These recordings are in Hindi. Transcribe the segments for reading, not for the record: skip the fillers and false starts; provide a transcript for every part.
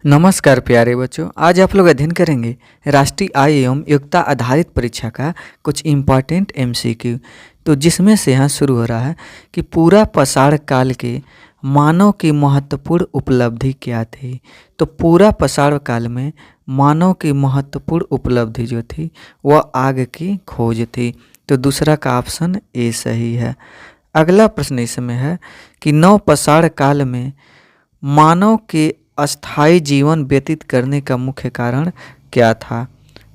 नमस्कार प्यारे बच्चों, आज आप लोग अध्ययन करेंगे राष्ट्रीय आय एवं योग्यता आधारित परीक्षा का कुछ इम्पॉर्टेंट एमसीक्यू। तो जिसमें से यहाँ शुरू हो रहा है कि पूरा पाषाण काल के मानव की महत्वपूर्ण उपलब्धि क्या थी। तो पूरा पाषाण काल में मानव की महत्वपूर्ण उपलब्धि जो थी वह आग की खोज थी। तो दूसरा का ऑप्शन ए सही है। अगला प्रश्न इसमें है कि नव पाषाण काल में मानव के अस्थायी जीवन व्यतीत करने का मुख्य कारण क्या था।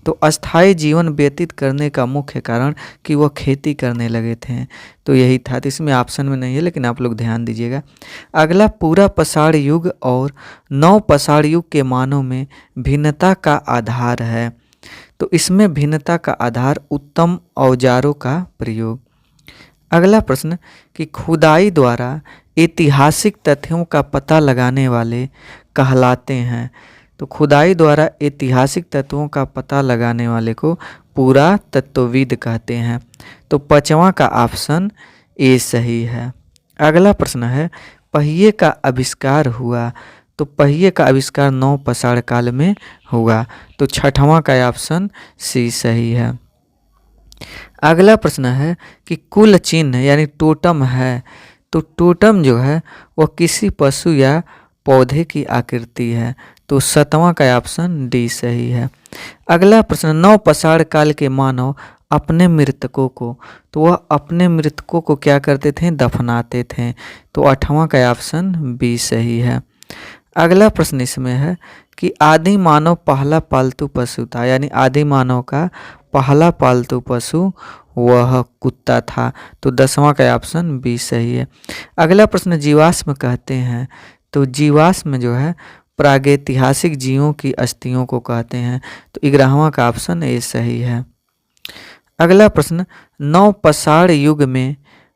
तो अस्थायी जीवन व्यतीत करने का मुख्य कारण कि वह खेती करने लगे थे, तो यही था। तो इसमें ऑप्शन में नहीं है, लेकिन आप लोग ध्यान दीजिएगा। अगला पूरा पाषाण युग और नव पाषाण युग के मानव में भिन्नता का आधार है। तो इसमें भिन्नता का आधार उत्तम औजारों का प्रयोग। अगला प्रश्न कि खुदाई द्वारा ऐतिहासिक तथ्यों का पता लगाने वाले कहलाते हैं। तो खुदाई द्वारा ऐतिहासिक तत्वों का पता लगाने वाले को पुरातत्वविद कहते हैं। तो पांचवा का ऑप्शन ए सही है। अगला प्रश्न है पहिए का आविष्कार हुआ। तो पहिए का आविष्कार नव पाषाण काल में हुआ। तो छठवां का ऑप्शन सी सही है। अगला प्रश्न है कि कुल चिन्ह यानी टोटम है। तो टोटम जो है वह किसी पशु या पौधे की आकृति है। तो सातवां का ऑप्शन डी सही है। अगला प्रश्न नव पाषाण काल के मानव अपने मृतकों को, तो वह अपने मृतकों को क्या करते थे, दफनाते थे। तो आठवां का ऑप्शन बी सही है। अगला प्रश्न इसमें है कि आदि मानव पहला पालतू पशु था, यानी आदि मानव का पहला पालतू पशु वह कुत्ता था। तो 10वां का ऑप्शन बी सही है। अगला प्रश्न जीवाश्म कहते हैं। तो जीवाश्म जो है प्रागैतिहासिक जीवों की अस्थियों को कहते हैं। तो 11वां का ऑप्शन ए सही है। अगला प्रश्न नव पाषाण युग में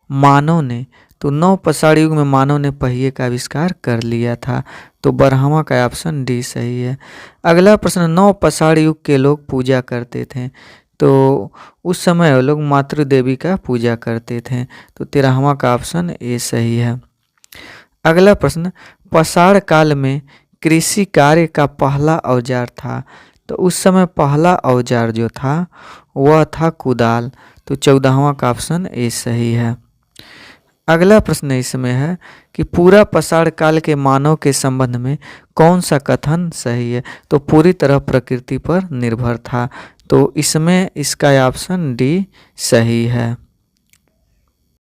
मानव ने, तो नव पाषाण युग में मानव ने पहिए का आविष्कार कर लिया था। तो 12वां का ऑप्शन डी सही है। अगला प्रश्न नव पाषाण युग के लोग पूजा करते थे। तो उस समय वो लोग मातृ देवी का पूजा करते थे। तो 13वां का ऑप्शन ए सही है। अगला प्रश्न पाषाण काल में कृषि कार्य का पहला औजार था। तो उस समय पहला औजार जो था वह था कुदाल। तो 14वां का ऑप्शन ए सही है। अगला प्रश्न इसमें है कि पूरा पाषाण काल के मानव के संबंध में कौन सा कथन सही है। तो पूरी तरह प्रकृति पर निर्भर था। तो इसमें इसका ऑप्शन डी सही है।